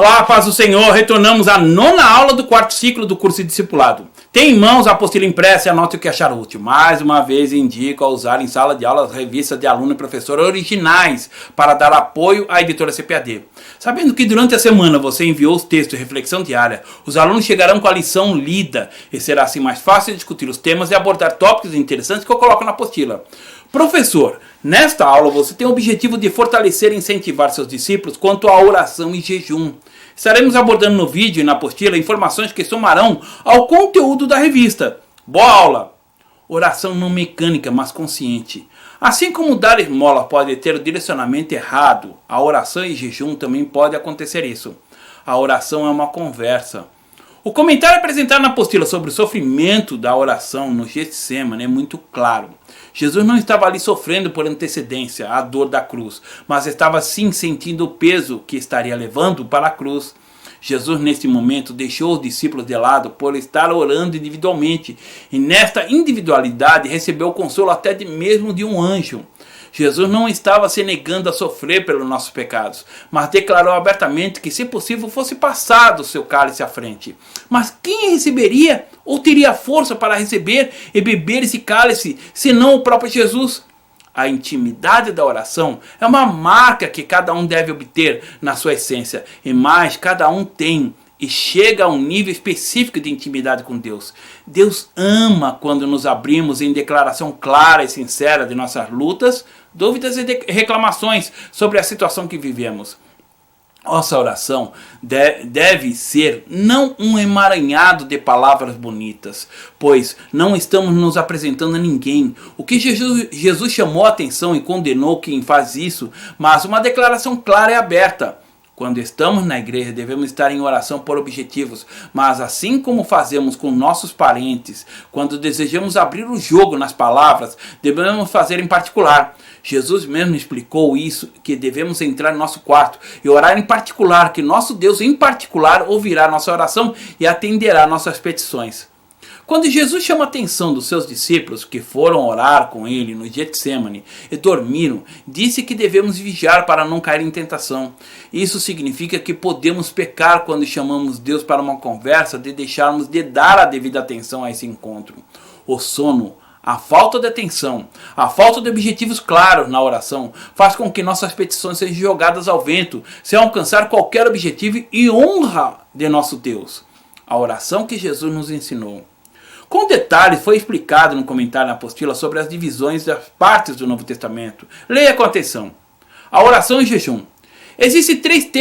Olá, paz do Senhor, retornamos à 9ª aula do 4º ciclo do curso de discipulado. Tem em mãos a apostila impressa e anote o que achar útil. Mais uma vez indico a usar em sala de aula as revistas de aluno e professor originais para dar apoio à editora CPAD. Sabendo que durante a semana você enviou os textos de reflexão diária, os alunos chegarão com a lição lida e será assim mais fácil de discutir os temas e abordar tópicos interessantes que eu coloco na apostila. Professor, nesta aula você tem o objetivo de fortalecer e incentivar seus discípulos quanto à oração e jejum. Estaremos abordando no vídeo e na apostila informações que somarão ao conteúdo da revista. Boa aula! Oração não mecânica, mas consciente. Assim como dar esmola pode ter o direcionamento errado, a oração e jejum também pode acontecer isso. A oração é uma conversa. O comentário apresentado na apostila sobre o sofrimento da oração no Getsemane é muito claro. Jesus não estava ali sofrendo por antecedência a dor da cruz, mas estava sim sentindo o peso que estaria levando para a cruz. Jesus nesse momento deixou os discípulos de lado por estar orando individualmente e nesta individualidade recebeu o consolo até mesmo de um anjo. Jesus não estava se negando a sofrer pelos nossos pecados, mas declarou abertamente que, se possível, fosse passado o seu cálice à frente. Mas quem receberia ou teria força para receber e beber esse cálice, senão o próprio Jesus? A intimidade da oração é uma marca que cada um deve obter na sua essência, e mais, cada um tem e chega a um nível específico de intimidade com Deus. Deus ama quando nos abrimos em declaração clara e sincera de nossas lutas, dúvidas e reclamações sobre a situação que vivemos. Nossa oração deve ser não um emaranhado de palavras bonitas, pois não estamos nos apresentando a ninguém. O que Jesus chamou a atenção e condenou quem faz isso, mas uma declaração clara e aberta. Quando estamos na igreja, devemos estar em oração por objetivos, mas assim como fazemos com nossos parentes, quando desejamos abrir o jogo nas palavras, devemos fazer em particular. Jesus mesmo explicou isso, que devemos entrar no nosso quarto e orar em particular, que nosso Deus em particular ouvirá nossa oração e atenderá nossas petições. Quando Jesus chama a atenção dos seus discípulos que foram orar com ele no Getsemane e dormiram, disse que devemos vigiar para não cair em tentação. Isso significa que podemos pecar quando chamamos Deus para uma conversa de deixarmos de dar a devida atenção a esse encontro. O sono, a falta de atenção, a falta de objetivos claros na oração faz com que nossas petições sejam jogadas ao vento, sem alcançar qualquer objetivo e honra de nosso Deus. A oração que Jesus nos ensinou. Com detalhes foi explicado no comentário na apostila sobre as divisões das partes do Novo Testamento. Leia com atenção. A oração e jejum. Existem 3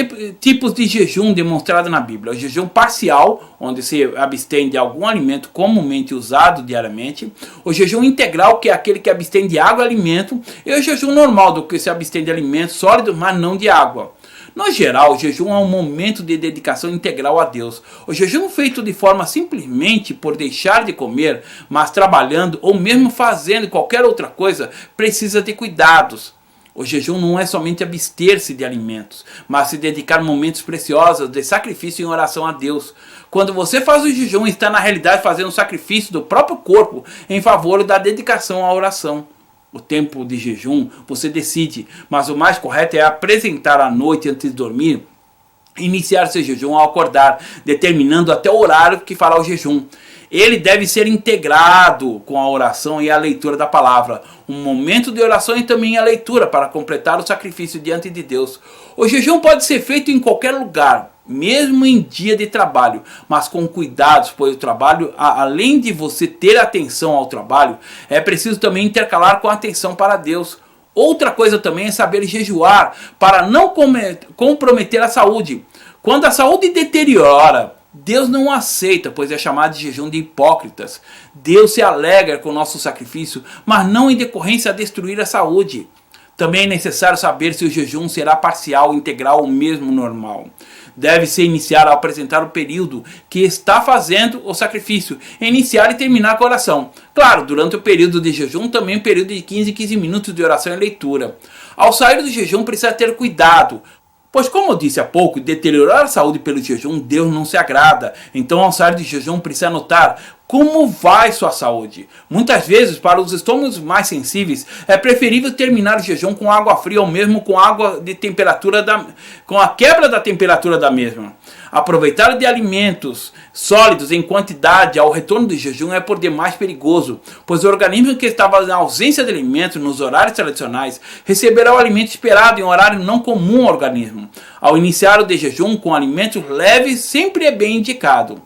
tipos de jejum demonstrados na Bíblia. O jejum parcial, onde se abstém de algum alimento comumente usado diariamente. O jejum integral, que é aquele que abstém de água e alimento. E o jejum normal, do que se abstém de alimentos sólidos, mas não de água. No geral, o jejum é um momento de dedicação integral a Deus. O jejum feito de forma simplesmente por deixar de comer, mas trabalhando ou mesmo fazendo qualquer outra coisa, precisa de cuidados. O jejum não é somente abster-se de alimentos, mas se dedicar momentos preciosos de sacrifício em oração a Deus. Quando você faz o jejum, está na realidade fazendo um sacrifício do próprio corpo em favor da dedicação à oração. O tempo de jejum você decide, mas o mais correto é apresentar à noite antes de dormir, iniciar seu jejum ao acordar, determinando até o horário que fará o jejum. Ele deve ser integrado com a oração e a leitura da palavra. Um momento de oração e também a leitura para completar o sacrifício diante de Deus. O jejum pode ser feito em qualquer lugar, mesmo em dia de trabalho, mas com cuidados, pois o trabalho, além de você ter atenção ao trabalho, é preciso também intercalar com a atenção para Deus. Outra coisa também é saber jejuar para não comprometer a saúde. Quando a saúde deteriora, Deus não aceita, pois é chamado de jejum de hipócritas. Deus se alegra com o nosso sacrifício, mas não em decorrência a destruir a saúde. Também é necessário saber se o jejum será parcial, integral ou mesmo normal. Deve-se iniciar ao apresentar o período que está fazendo o sacrifício, iniciar e terminar com a oração. Claro, durante o período de jejum, também um período de 15 minutos de oração e leitura. Ao sair do jejum, precisa ter cuidado, pois, como eu disse há pouco, deteriorar a saúde pelo jejum, Deus não se agrada. Então, ao sair do jejum, precisa anotar Como vai sua saúde? Muitas vezes, para os estômagos mais sensíveis, é preferível terminar o jejum com água fria ou mesmo com água de temperatura com a quebra da temperatura da mesma. Aproveitar de alimentos sólidos em quantidade ao retorno do jejum é por demais perigoso, pois o organismo que estava na ausência de alimentos nos horários tradicionais receberá o alimento esperado em um horário não comum ao organismo. Ao iniciar o de jejum com alimentos leves, sempre é bem indicado.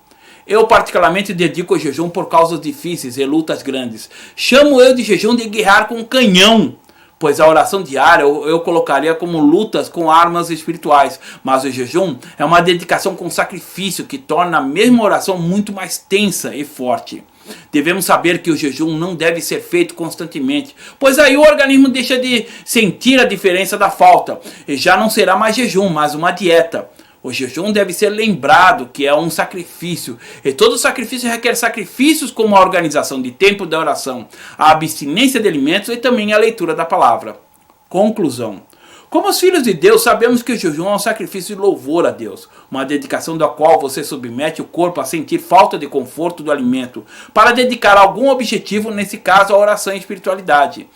Eu particularmente dedico ao jejum por causas difíceis e lutas grandes. Chamo eu de jejum de guerrear com canhão, pois a oração diária eu colocaria como lutas com armas espirituais. Mas o jejum é uma dedicação com sacrifício que torna a mesma oração muito mais tensa e forte. Devemos saber que o jejum não deve ser feito constantemente, pois aí o organismo deixa de sentir a diferença da falta e já não será mais jejum, mas uma dieta. O jejum deve ser lembrado que é um sacrifício, e todo sacrifício requer sacrifícios como a organização de tempo da oração, a abstinência de alimentos e também a leitura da palavra. Conclusão. Como os filhos de Deus, sabemos que o jejum é um sacrifício de louvor a Deus, uma dedicação da qual você submete o corpo a sentir falta de conforto do alimento, para dedicar algum objetivo, nesse caso a oração e espiritualidade.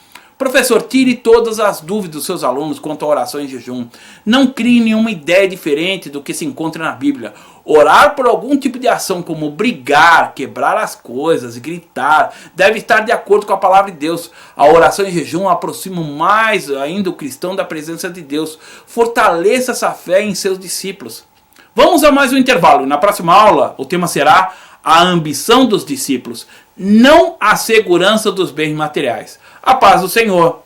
Professor, tire todas as dúvidas dos seus alunos quanto à oração em jejum. Não crie nenhuma ideia diferente do que se encontra na Bíblia. Orar por algum tipo de ação como brigar, quebrar as coisas, gritar, deve estar de acordo com a palavra de Deus. A oração em jejum aproxima mais ainda o cristão da presença de Deus. Fortaleça essa fé em seus discípulos. Vamos a mais um intervalo. Na próxima aula, o tema será a ambição dos discípulos, não a segurança dos bens materiais. A paz do Senhor.